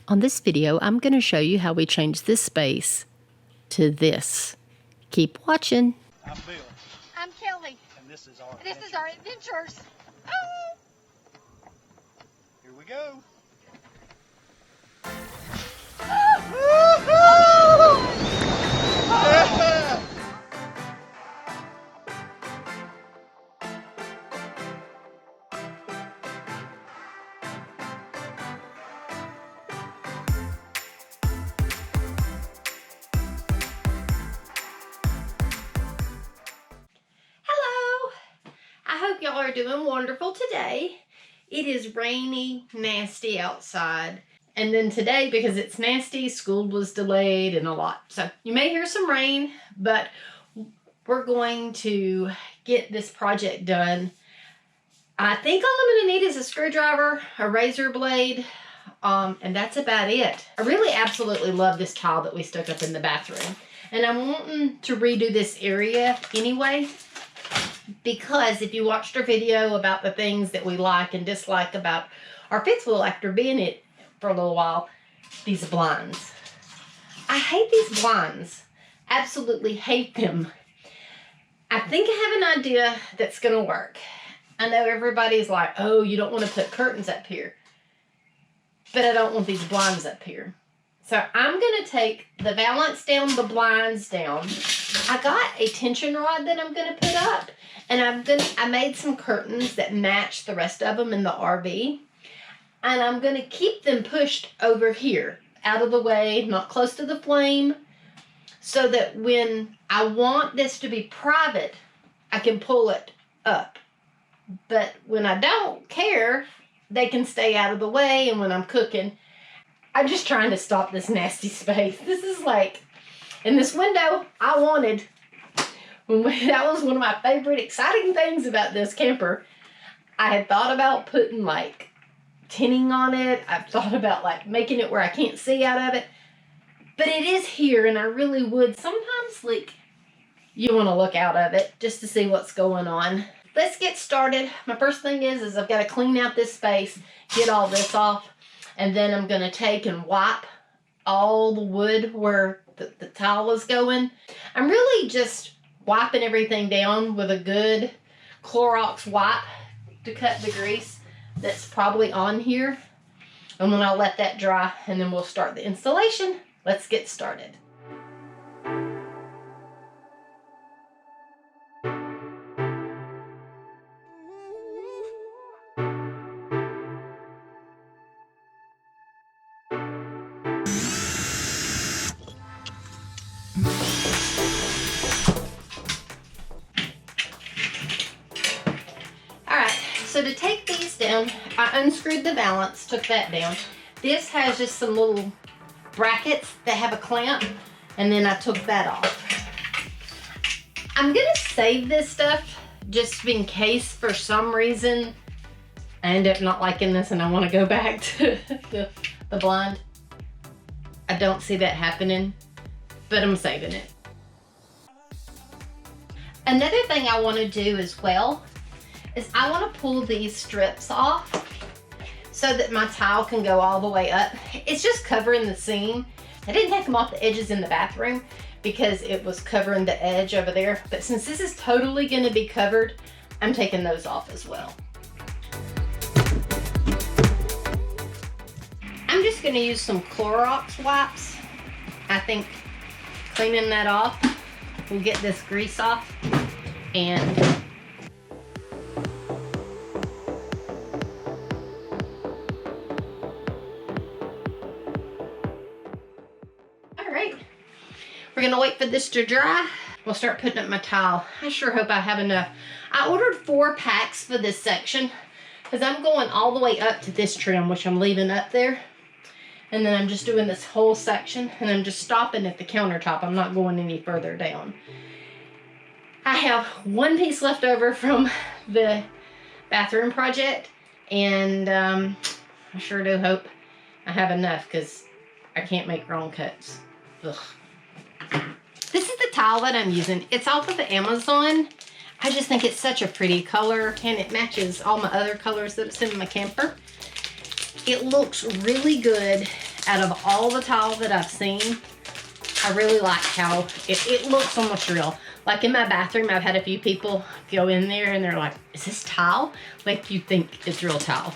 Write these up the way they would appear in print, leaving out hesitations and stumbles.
On this video, I'm going to show you how we change this space to this. Keep watching. I'm Bill. I'm Kelley. And this is our adventures. Here we go. I hope y'all are doing wonderful today. It is rainy, nasty outside. And then today, because it's nasty, school was delayed and a lot. So you may hear some rain, but we're going to get this project done. I think all I'm going to need is a screwdriver, a razor blade, and that's about it. I really absolutely love this tile that we stuck up in the bathroom. And I'm wanting to redo this area anyway, because if you watched our video about the things that we like and dislike about our fifth wheel after being it for a little while, these blinds. I hate these blinds. Absolutely hate them. I think I have an idea that's going to work. I know everybody's like, oh, you don't want to put curtains up here. But I don't want these blinds up here. So I'm going to take the valance down, the blinds down. I got a tension rod that I'm going to put up. And I made some curtains that match the rest of them in the RV. And I'm going to keep them pushed over here, out of the way, not close to the flame, so that when I want this to be private, I can pull it up. But when I don't care, they can stay out of the way. And when I'm cooking, I'm just trying to stop this nasty space. This is like, in this window, I wanted, that was one of my favorite exciting things about this camper. I had thought about putting like tinning on it. I've thought about like making it where I can't see out of it. But it is here, and I really would sometimes, like, you want to look out of it just to see what's going on. Let's get started. My first thing is I've got to clean out this space, get all this off, and then I'm going to take and wipe all the wood where the tile is going. I'm really just wiping everything down with a good Clorox wipe to cut the grease that's probably on here. And then I'll let that dry, and then we'll start the installation. Let's get started. So to take these down, I unscrewed the valance, took that down. This has just some little brackets that have a clamp, and then I took that off. I'm gonna save this stuff just in case for some reason I end up not liking this and I wanna go back to the blind. I don't see that happening, but I'm saving it. Another thing I wanna do as well is I want to pull these strips off so that my tile can go all the way up. It's just covering the seam. I didn't take them off the edges in the bathroom because it was covering the edge over there. But since this is totally going to be covered, I'm taking those off as well. I'm just going to use some Clorox wipes. I think cleaning that off will get this grease off. And we're gonna wait for this to dry. We'll start putting up my tile. I sure hope I have enough. I ordered 4 packs for this section because I'm going all the way up to this trim, which I'm leaving up there. And then I'm just doing this whole section, and I'm just stopping at the countertop. I'm not going any further down. I have 1 piece left over from the bathroom project, and I sure do hope I have enough because I can't make wrong cuts. Ugh. This is the tile that I'm using. It's off of the Amazon. I just think it's such a pretty color, and it matches all my other colors that's in my camper. It looks really good out of all the tile that I've seen, I really like how it looks almost real. Like in my bathroom, I've had a few people go in there and they're like, is this tile? Like you think it's real tile.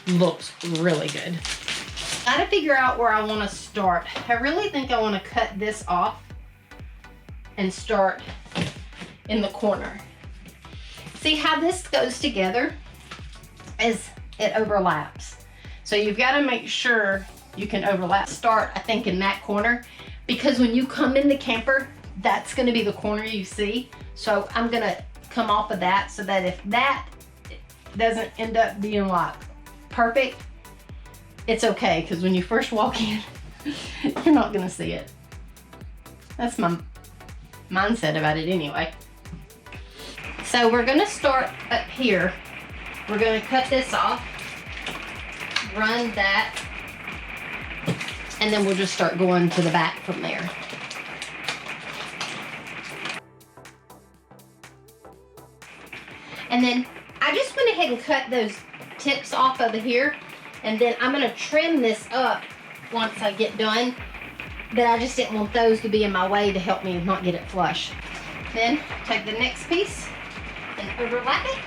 Looks really good. Gotta figure out where I want to start. I really think I want to cut this off and start in the corner. See how this goes together is it overlaps. So you've got to make sure you can overlap. Start, I think, in that corner, because when you come in the camper, that's going to be the corner you see. So I'm going to come off of that so that if that doesn't end up being like perfect, it's okay, because when you first walk in, you're not going to see it. That's my mindset about it anyway. So we're going to start up here. We're going to cut this off, run that, and then we'll just start going to the back from there. And then I just went ahead and cut those tips off over here, and then I'm going to trim this up once I get done, but I just didn't want those to be in my way to help me not get it flush. Then take the next piece and overlap it.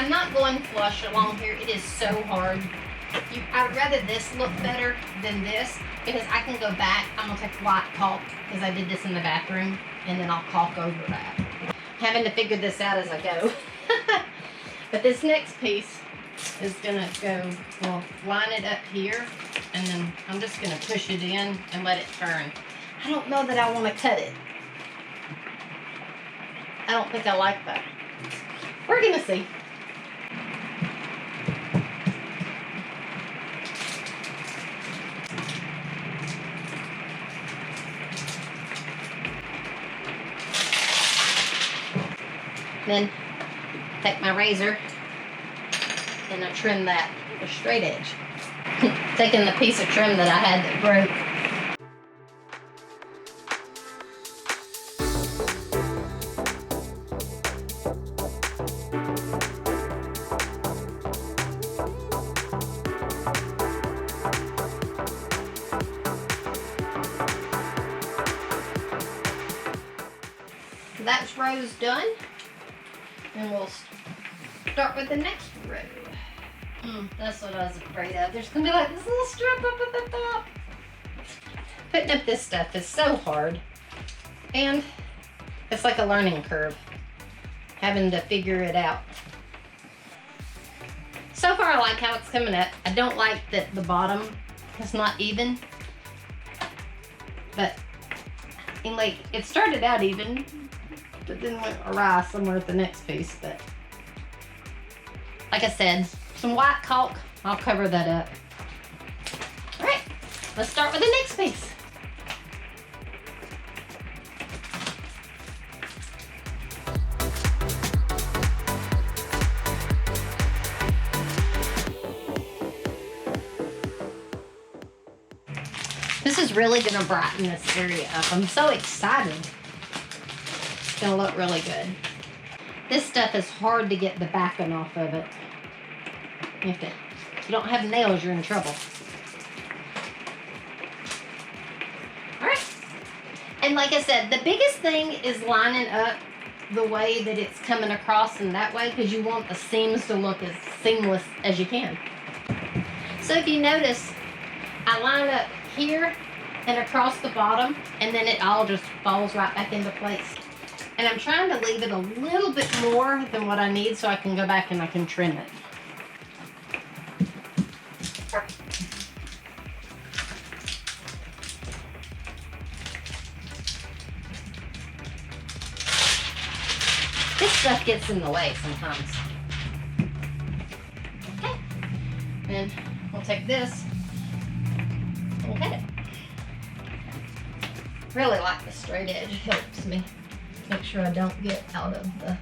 I'm not going flush along here. It is so hard. I'd rather this look better than this, because I can go back. I'm going to take white caulk, because I did this in the bathroom, and then I'll caulk over that. Having to figure this out as I go. But this next piece is going to go, well, line it up here, and then I'm just going to push it in and let it turn. I don't know that I want to cut it. I don't think I like that. We're going to see. Then take my razor and I trim that with a straight edge. Taking the piece of trim that I had that broke. That's rows done. And we'll start with the next row. That's what I was afraid of. There's gonna be like this little strip up at the top. Putting up this stuff is so hard. And it's like a learning curve. Having to figure it out. So far I like how it's coming up. I don't like that the bottom is not even. But and like it started out even, but then went awry somewhere at the next piece. But like I said, some white caulk, I'll cover that up. All right, let's start with the next piece. This is really gonna brighten this area up. I'm so excited. It's gonna look really good. This stuff is hard to get the backing off of it. If you don't have nails, you're in trouble. All right. And like I said, the biggest thing is lining up the way that it's coming across in that way, because you want the seams to look as seamless as you can. So if you notice, I line up here and across the bottom, and then it all just falls right back into place. And I'm trying to leave it a little bit more than what I need so I can go back and I can trim it. This stuff gets in the way sometimes. Okay. Then we'll take this and cut it. Really like the straight edge. It helps me make sure I don't get out of the...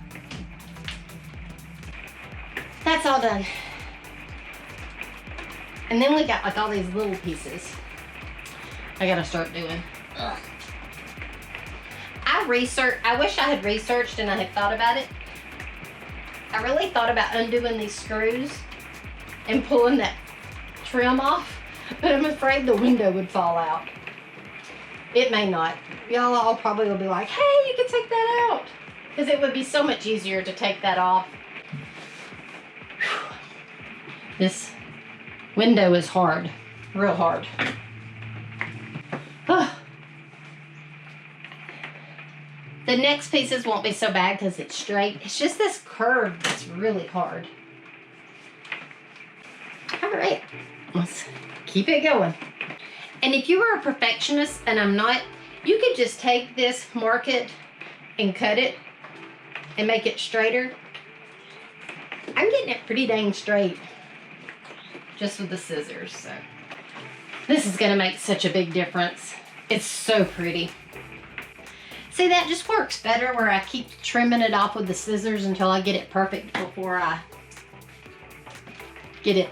That's all done. And then we got like all these little pieces I gotta start doing. Ugh. I wish I had researched and I had thought about it. I really thought about undoing these screws and pulling that trim off, but I'm afraid the window would fall out. It may not. Y'all all probably will be like, hey, you can take that out. Because it would be so much easier to take that off. Whew. This window is hard, real hard. The next pieces won't be so bad because it's straight. It's just this curve that's really hard. All right, let's keep it going. And if you are a perfectionist, and I'm not, you could just take this, mark it, and cut it, and make it straighter. I'm getting it pretty dang straight, just with the scissors, so. This is gonna make such a big difference. It's so pretty. See, that just works better where I keep trimming it off with the scissors until I get it perfect before I get it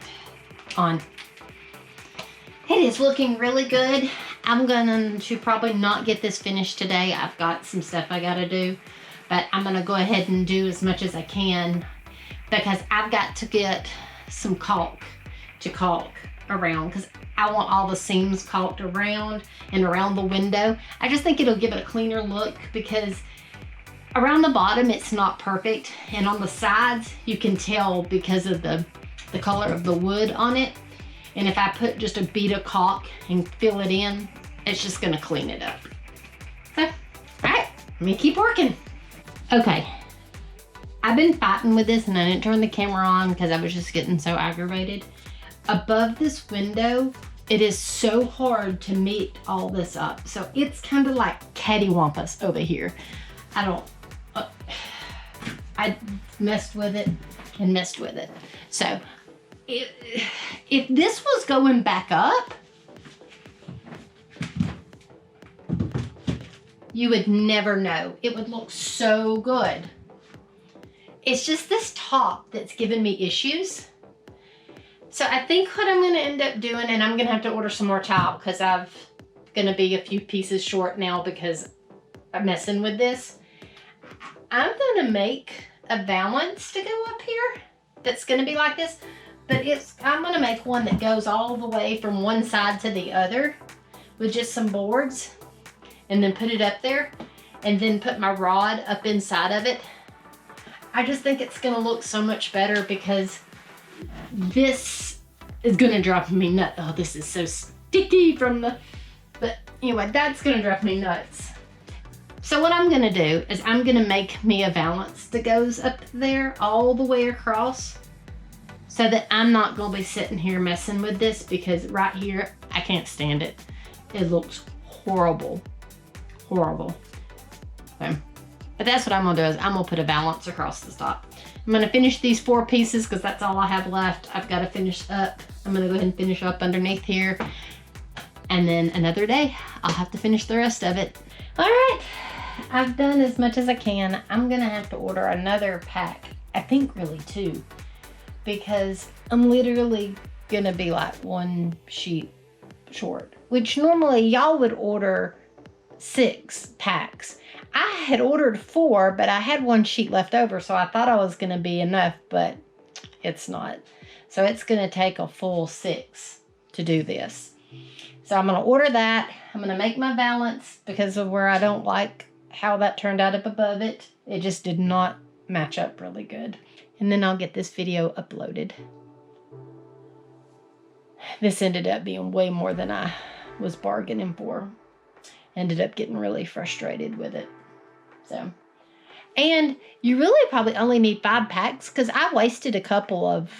on. It is looking really good. I'm going to probably not get this finished today. I've got some stuff I gotta do, but I'm gonna go ahead and do as much as I can because I've got to get some caulk to caulk around because I want all the seams caulked around and around the window. I just think it'll give it a cleaner look because around the bottom it's not perfect, and on the sides you can tell because of the color of the wood on it. And if I put just a bead of caulk and fill it in, it's just gonna clean it up. So, all right, let me keep working. Okay, I've been fighting with this and I didn't turn the camera on because I was just getting so aggravated. Above this window, it is so hard to meet all this up. So it's kind of like cattywampus over here. I messed with it and messed with it. So if this was going back up, you would never know. It would look so good. It's just this top that's giving me issues. So I think what I'm gonna end up doing, and I'm gonna have to order some more tile because I'm gonna be a few pieces short now because I'm messing with this. I'm gonna make a valance to go up here that's gonna be like this, but I'm gonna make one that goes all the way from one side to the other with just some boards and then put it up there and then put my rod up inside of it. I just think it's gonna look so much better because this is gonna drive me nuts. Oh, this is so sticky but anyway, that's gonna drive me nuts. So what I'm gonna do is I'm gonna make me a valance that goes up there all the way across so that I'm not gonna be sitting here messing with this because right here, I can't stand it. It looks horrible, horrible. Okay. But that's what I'm gonna do is I'm gonna put a valance across the top. I'm gonna finish these 4 pieces because that's all I have left. I've gotta finish up. I'm gonna go ahead and finish up underneath here. And then another day, I'll have to finish the rest of it. All right, I've done as much as I can. I'm gonna have to order another pack. I think really 2, because I'm literally gonna be like 1 sheet short, which normally y'all would order 6 packs. I had ordered 4, but I had 1 sheet left over, so I thought I was gonna be enough, but it's not. So it's gonna take a full 6 to do this. So I'm gonna order that. I'm gonna make my valance because of where I don't like how that turned out up above it. It just did not match up really good. And then I'll get this video uploaded. This ended up being way more than I was bargaining for. Ended up getting really frustrated with it. So, and you really probably only need 5 packs because I wasted a couple of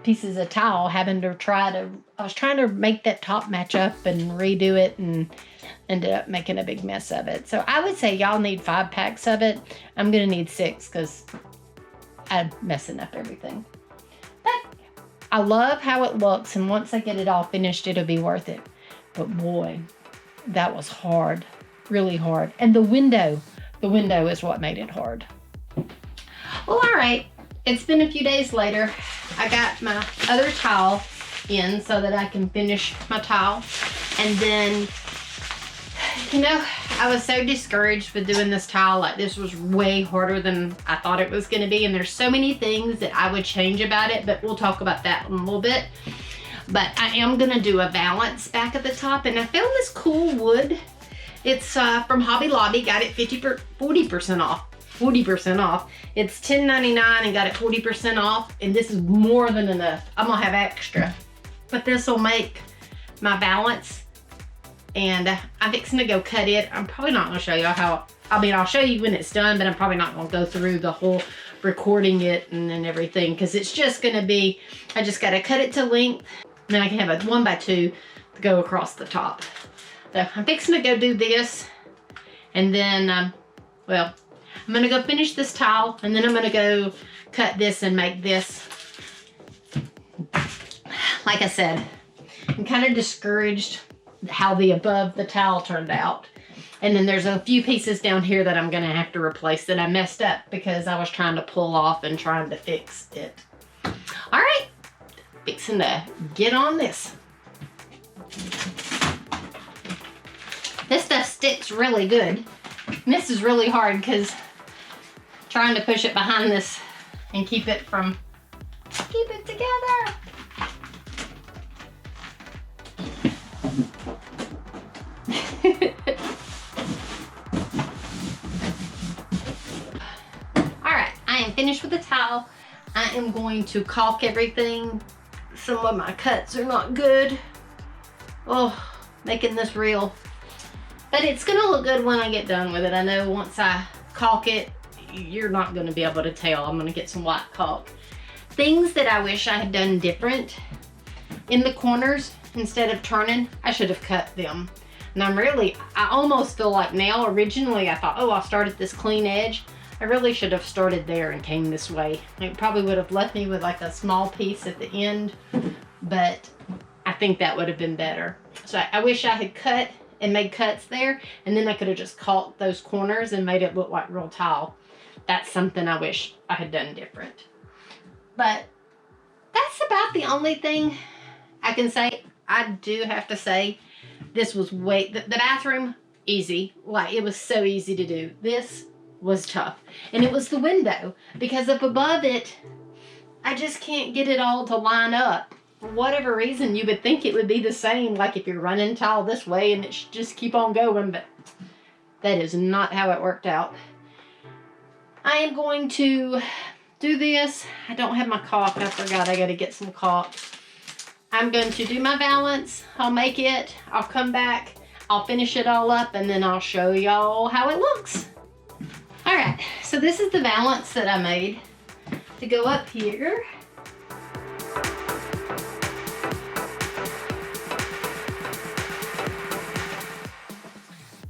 pieces of tile having to I was trying to make that top match up and redo it and ended up making a big mess of it. So I would say y'all need 5 packs of it. I'm gonna need 6 because I'm messing up everything. But I love how it looks, and once I get it all finished, it'll be worth it. But boy, that was hard, really hard. And the window is what made it hard. Well, all right, it's been a few days later. I got my other tile in so that I can finish my tile. And then, you know, I was so discouraged with doing this tile. Like, this was way harder than I thought it was gonna be. And there's so many things that I would change about it, but we'll talk about that in a little bit. But I am gonna do a valance back at the top. And I found this cool wood. It's from Hobby Lobby, got it 40% off. 40% off. It's $10.99 and got it 40% off. And this is more than enough. I'm gonna have extra. But this will make my valance. And I'm fixing to go cut it. I'm probably not gonna show y'all how, I'll show you when it's done, but I'm probably not gonna go through the whole recording it and then everything, because it's just gonna be, I just gotta cut it to length. And then I can have a 1x2 to go across the top. So I'm fixing to go do this. And then, well, I'm gonna go finish this tile, and then I'm gonna go cut this and make this. Like I said, I'm kind of discouraged how the above the tile turned out. And then there's a few pieces down here that I'm gonna have to replace that I messed up because I was trying to pull off and trying to fix it. All right, fixing to get on this. This stuff sticks really good. And this is really hard because trying to push it behind this and keep it together. All right, I am finished with the towel. I am going to caulk everything. Some of my cuts are not good. Oh, making this real. But it's gonna look good when I get done with it. I know once I caulk it, you're not gonna be able to tell. I'm gonna get some white caulk. Things that I wish I had done different. In the corners, instead of turning, I should have cut them. And I almost feel like now, originally I thought, oh, I'll start at this clean edge. I really should have started there and came this way. It probably would have left me with like a small piece at the end, but I think that would have been better. So I wish I had cut and made cuts there, and then I could have just caulked those corners and made it look like real tile. That's something I wish I had done different. But that's about the only thing I can say. I do have to say, this was the bathroom, easy. Like, it was so easy to do. This was tough. And it was the window, because up above it, I just can't get it all to line up. For whatever reason, you would think it would be the same, like if you're running tile this way and it should just keep on going, but that is not how it worked out. I am going to do this. I don't have my caulk. I forgot I got to get some caulk. I'm going to do my valance. I'll make it. I'll come back. I'll finish it all up, and then I'll show y'all how it looks. All right, so this is the valance that I made to go up here.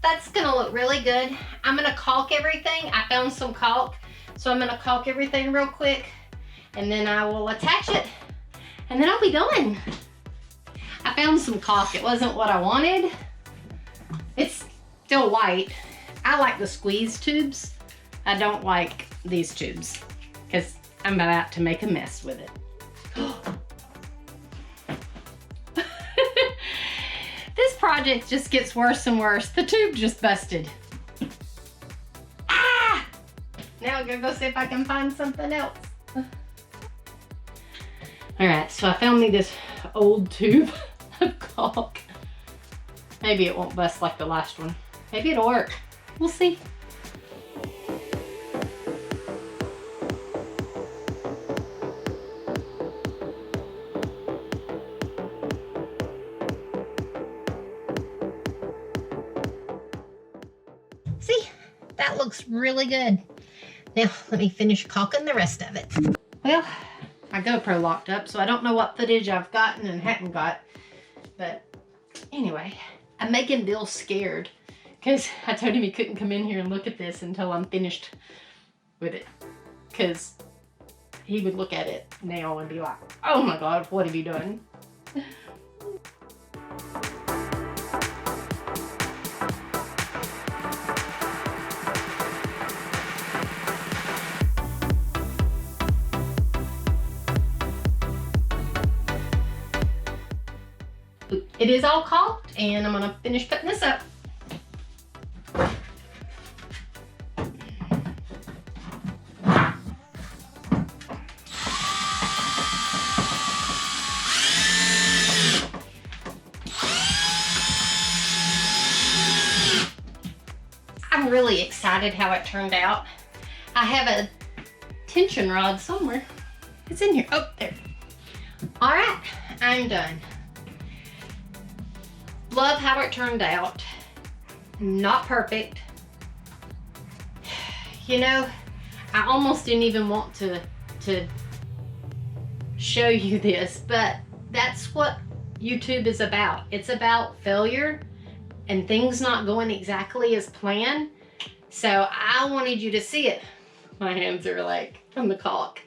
That's gonna look really good. I'm gonna caulk everything. I found some caulk, so I'm gonna caulk everything real quick, and then I will attach it, and then I'll be done. I found some caulk. It wasn't what I wanted. It's still white. I like the squeeze tubes. I don't like these tubes because I'm about to make a mess with it. This project just gets worse and worse. The tube just busted. Ah! Now I'm gonna go see if I can find something else. All right, so I found me this old tube of caulk. Maybe it won't bust like the last one. Maybe it'll work. We'll see. See, that looks really good. Now, let me finish caulking the rest of it. Well, my GoPro locked up, so I don't know what footage I've gotten and haven't got. But anyway, I'm making Bill scared because I told him he couldn't come in here and look at this until I'm finished with it. Because he would look at it now and be like, oh my God, what have you done? it is all caulked, and I'm gonna finish putting this up. I'm really excited how it turned out. I have a tension rod somewhere. It's in here. Oh, there. All right, I'm done. Love how it turned out. Not perfect. You know, I almost didn't even want to show you this, but that's what YouTube is about. It's about failure and things not going exactly as planned. So I wanted you to see it. My hands are like from the caulk.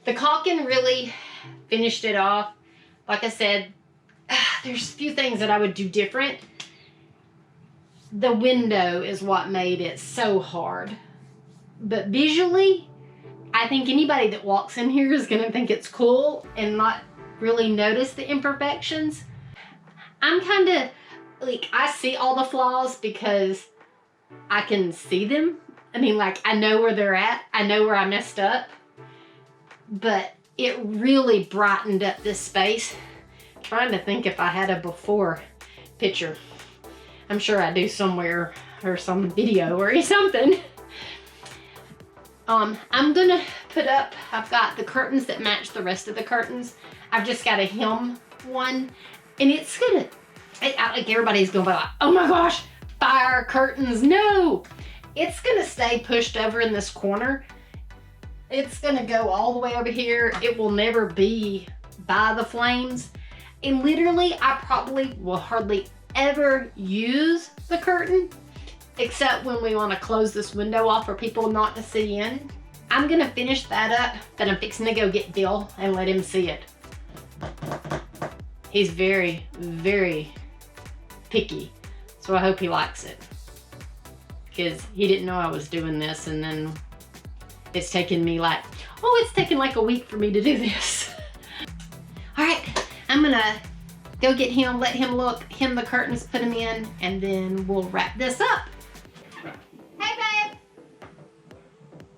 The caulking really finished it off. Like I said, there's a few things that I would do different. The window is what made it so hard. But visually, I think anybody that walks in here is gonna think it's cool and not really notice the imperfections. I'm kind of like, I see all the flaws because I can see them. I mean, like, I know where they're at. I know where I messed up. But it really brightened up this space. I'm trying to think if I had a before picture. I'm sure I do somewhere, or some video or something. I'm gonna put up, I've got the curtains that match the rest of the curtains. I've just got to hem one, and it's gonna, like everybody's gonna be like, oh my gosh, fire curtains. No, it's gonna stay pushed over in this corner. It's gonna go all the way over here. It will never be by the flames. And literally, I probably will hardly ever use the curtain, except when we wanna close this window off for people not to see in. I'm gonna finish that up, but I'm fixing to go get Bill and let him see it. He's very, very picky, so I hope he likes it. Because he didn't know I was doing this, and then it's taken me like, oh, it's taken like a week for me to do this. All right, I'm gonna go get him, let him look, hem the curtains, put them in, and then we'll wrap this up. Hey, babe.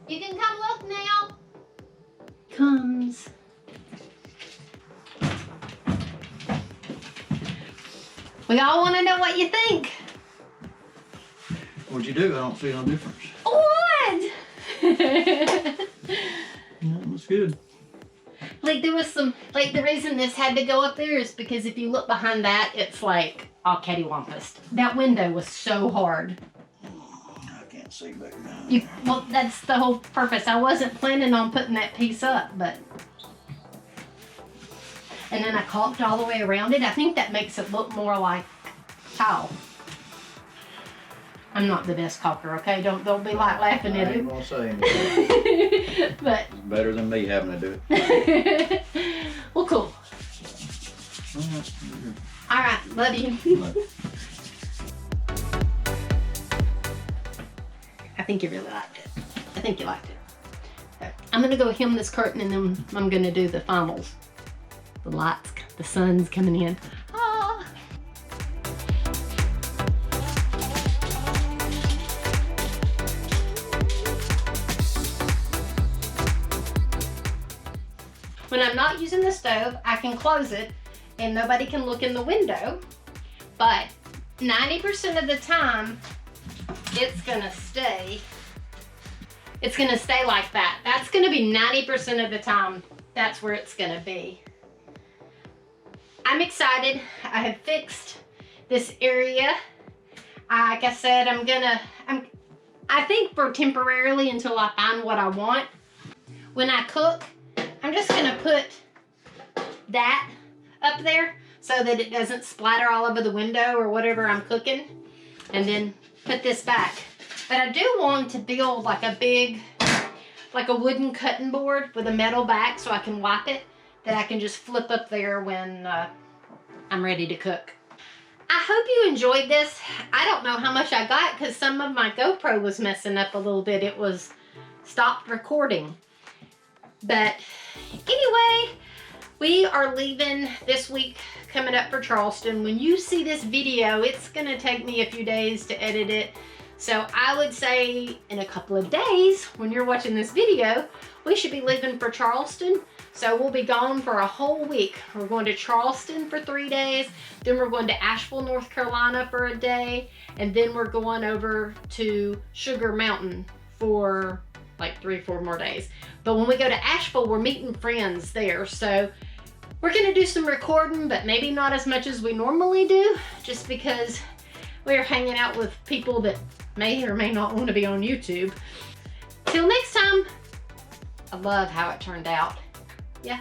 You can come look now. Comes. We all want to know what you think. What'd you do? I don't see no difference. What? Yeah, it was good. Like, there was some, like, the reason this had to go up there is because if you look behind that, it's like all cattywampus. That window was so hard. I can't see back now. Well, that's the whole purpose. I wasn't planning on putting that piece up, but. And then I caulked all the way around it. I think that makes it look more like tile. I'm not the best caulker, okay? Don't be like laughing at I ain't it. gonna say anything. But. It's better than me having to do it. Well, cool. All right, love you. I think you really liked it. I think you liked it. Okay. I'm gonna go hem this curtain, and then I'm gonna do the finals. The lights, the sun's coming in. Ah. When I'm not using the stove, I can close it and nobody can look in the window, but 90% of the time, it's gonna stay like that. That's gonna be 90% of the time, that's where it's gonna be. I'm excited. I have fixed this area. Like I said, I think for temporarily until I find what I want. When I cook, I'm just gonna put that up there so that it doesn't splatter all over the window or whatever I'm cooking, and then put this back. But I do want to build like a big, like a wooden cutting board with a metal back so I can wipe it, that I can just flip up there when I'm ready to cook. I hope you enjoyed this. I don't know how much I got because some of my GoPro was messing up a little bit. It was stopped recording. But anyway, we are leaving this week coming up for Charleston. When you see this video, it's gonna take me a few days to edit it. So I would say in a couple of days, when you're watching this video, we should be leaving for Charleston. So we'll be gone for a whole week. We're going to Charleston for 3 days, then we're going to Asheville, North Carolina for a day, and then we're going over to Sugar Mountain for like 3 or 4 more days. But when we go to Asheville, we're meeting friends there. So we're gonna do some recording, but maybe not as much as we normally do, just because we're hanging out with people that may or may not want to be on YouTube. Till next time, I love how it turned out. Yeah.